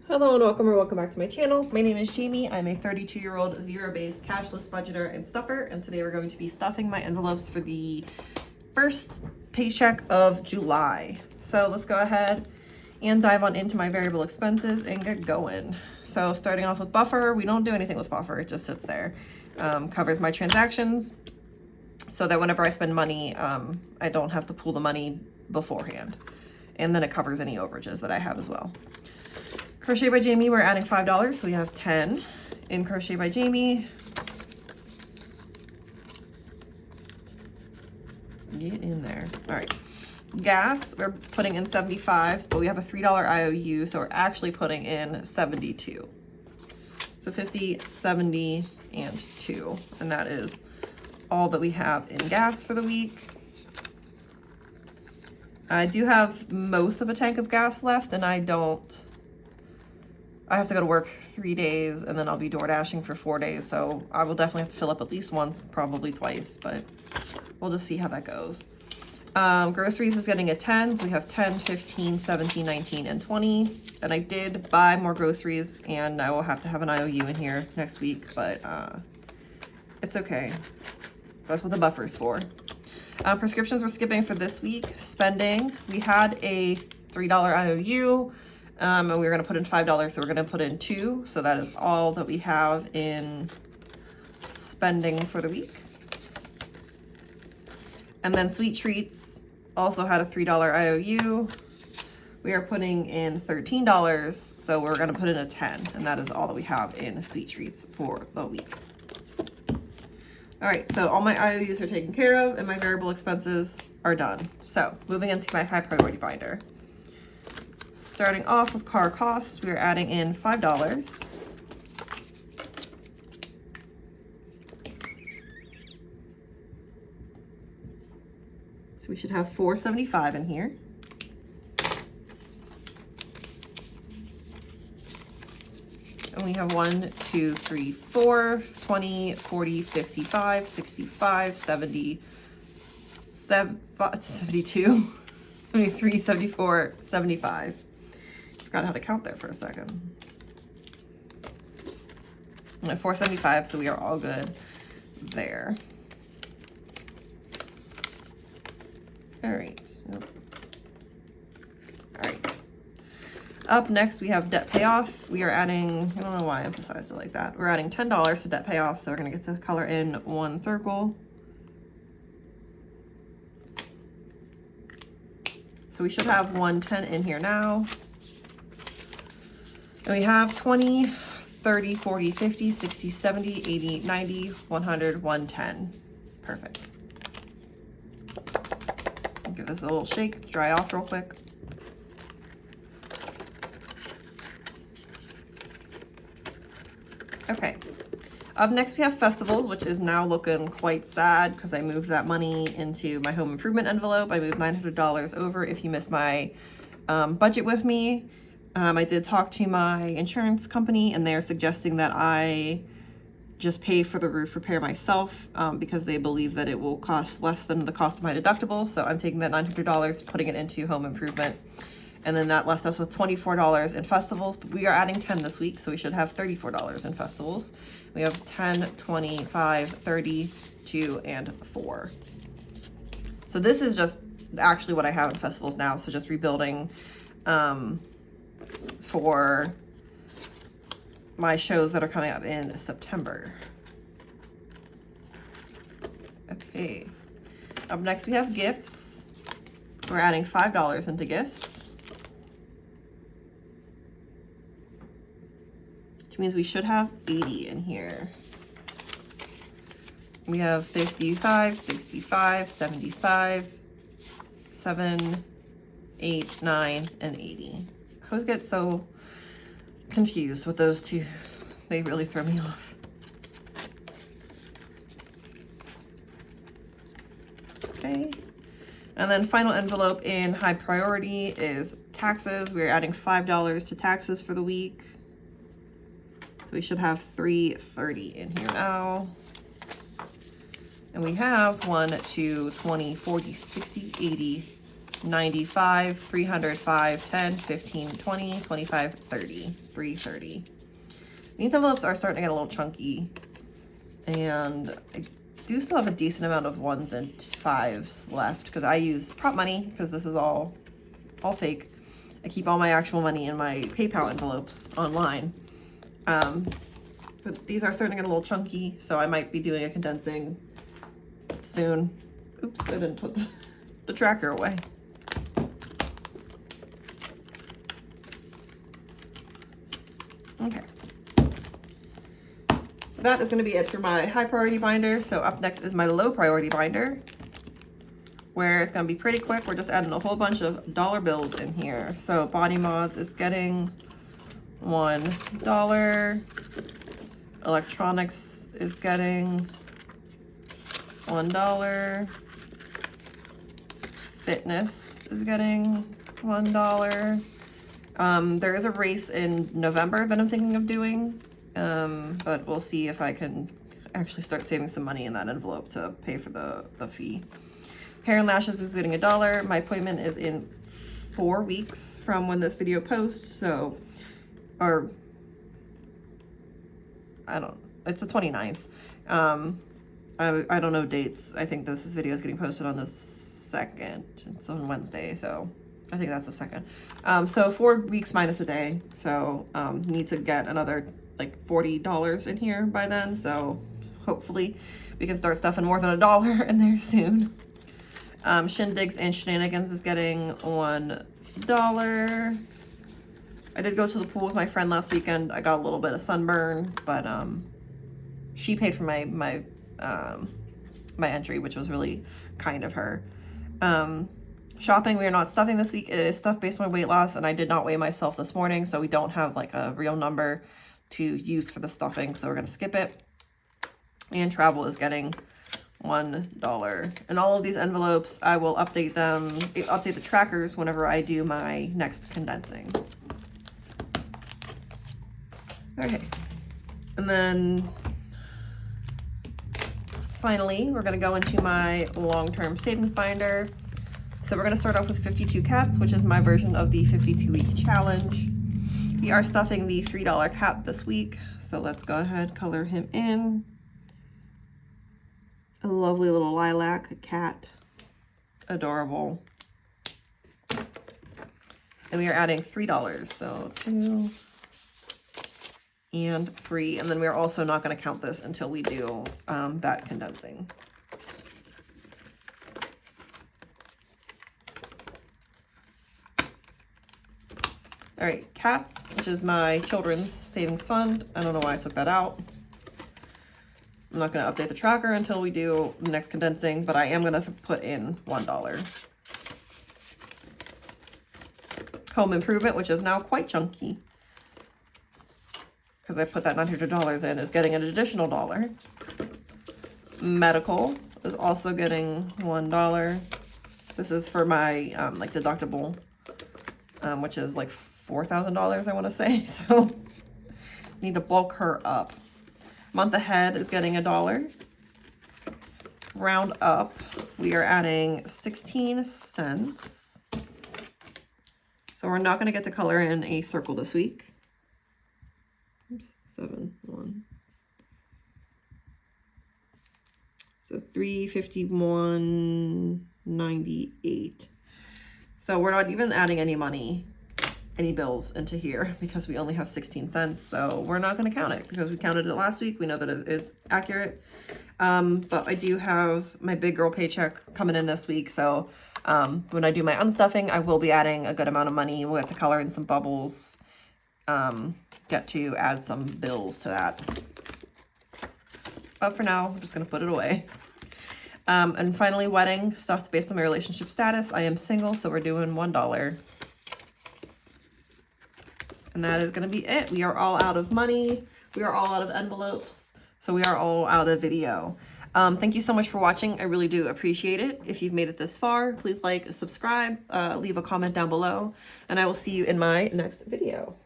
Hello and welcome back to my channel. My name is Jamie. I'm a 32-year-old zero-based cashless budgeter and stuffer, and today we're going to be stuffing my envelopes for the first paycheck of July. So let's go ahead and dive on into my variable expenses and get going. So starting off with buffer, we don't do anything with buffer, it just sits there. Covers my transactions so that whenever I spend money, I don't have to pull the money beforehand. And then it covers any overages that I have as well. Crochet by Jamie, we're adding $5, so we have 10 in Crochet by Jamie. Get in there. All right. Gas, we're putting in 75, but we have a $3 IOU, so we're actually putting in 72. So 50, 70, and 2. And that is all that we have in gas for the week. I do have most of a tank of gas left, and I have to go to work 3 days and then I'll be door dashing for 4 days. So I will definitely have to fill up at least once, probably twice, but we'll just see how that goes. Groceries is getting a 10. So we have 10, 15, 17, 19, and 20. And I did buy more groceries and I will have to have an IOU in here next week, but it's okay. That's what the buffer is for. Prescriptions we're skipping for this week. Spending, we had a $3 IOU. And we were going to put in $5, so we're going to put in 2. So that is all that we have in spending for the week. And then sweet treats also had a $3 IOU. We are putting in $13, so we're going to put in a 10, and that is all that we have in sweet treats for the week. All right, so all my IOUs are taken care of, and my variable expenses are done. So moving into my high priority binder. Starting off with car costs, we are adding in $5. So we should have $4.75 in here. And we have 1, 2, 3, 4, 20, 40, 55, 65, 70, 72, 73, 74, 75. Forgot how to count there for a second. I'm at 475, so we are all good there. All right. All right. Up next, we have debt payoff. We are adding, I don't know why I emphasized it like that. We're adding $10 to debt payoff, so we're gonna get to color in one circle. So we should have 110 in here now. And we have 20, 30, 40, 50, 60, 70, 80, 90, 100, 110. Perfect. I'll give this a little shake, dry off real quick. Okay. Up next we have festivals, which is now looking quite sad because I moved that money into my home improvement envelope. I moved $900 over. If you missed my budget with me, I did talk to my insurance company and they're suggesting that I just pay for the roof repair myself because they believe that it will cost less than the cost of my deductible. So I'm taking that $900, putting it into home improvement. And then that left us with $24 in festivals, but we are adding 10 this week, so we should have $34 in festivals. We have 10, 25, 30, 2, and 4. So this is just actually what I have in festivals now, so just rebuilding for my shows that are coming up in September. Okay. Up next we have gifts. We're adding $5 into gifts. Which means we should have 80 in here. We have 55, 65, 75, 7, 8, 9, and 80. I always get so confused with those two. They really throw me off. Okay. And then final envelope in high priority is taxes. We're adding $5 to taxes for the week. So we should have $3.30 in here now. And we have 1, 2, 20, 40, 60, 80, 95, 300, 5, 10, 15, 20, 25, 30, 330. These envelopes are starting to get a little chunky, and I do still have a decent amount of 1s and 5s left because I use prop money because this is all fake. I keep all my actual money in my PayPal envelopes online. But these are starting to get a little chunky, so I might be doing a condensing soon. Oops, I didn't put the tracker away. Okay. That is going to be it for my high priority binder. So up next is my low priority binder, where it's going to be pretty quick. We're just adding a whole bunch of dollar bills in here. So Body Mods is getting $1. Electronics is getting $1. Fitness is getting $1. There is a race in November that I'm thinking of doing, but we'll see if I can actually start saving some money in that envelope to pay for the fee. Hair and lashes is getting $1. My appointment is in 4 weeks from when this video posts, so, or, it's the 29th. I don't know dates. I think this video is getting posted on the 2nd. It's on Wednesday, so I think that's the 2nd. So 4 weeks minus a day. So need to get another like $40 in here by then. So hopefully we can start stuffing more than $1 in there soon. Shindigs and Shenanigans is getting $1. I did go to the pool with my friend last weekend. I got a little bit of sunburn, but she paid for my entry, which was really kind of her. Shopping, we are not stuffing this week. It is stuff based on weight loss, and I did not weigh myself this morning, so we don't have like a real number to use for the stuffing, so we're gonna skip it. And travel is getting $1. And all of these envelopes, I will update the trackers whenever I do my next condensing. Okay, and then finally, we're gonna go into my long-term savings binder. So we're gonna start off with 52 cats, which is my version of the 52-week challenge. We are stuffing the $3 cat this week. So let's go ahead, color him in. A lovely little lilac cat, adorable. And we are adding $3, so 2 and 3. And then we're also not gonna count this until we do that condensing. All right, cats, which is my children's savings fund. I don't know why I took that out. I'm not gonna update the tracker until we do the next condensing, but I am gonna put in $1. Home Improvement, which is now quite chunky, because I put that $900 in, is getting an additional $1. Medical is also getting $1. This is for my like deductible, which is like $4,000, I want to say. So need to bulk her up. Month Ahead is getting $1. Round Up, we are adding 16 cents. So we're not going to get to color in a circle this week. Oops, 7, 1. So 351.98. So we're not even adding any bills into here because we only have 16 cents. So we're not going to count it because we counted it last week. We know that it is accurate. But I do have my big girl paycheck coming in this week. So when I do my unstuffing, I will be adding a good amount of money. We'll have to color in some bubbles. Get to add some bills to that. But for now, I'm just going to put it away. And finally, wedding stuff based on my relationship status. I am single, so we're doing $1. And that is going to be it. We are all out of money. We are all out of envelopes. So we are all out of video. Thank you so much for watching. I really do appreciate it. If you've made it this far, please like, subscribe, leave a comment down below, and I will see you in my next video.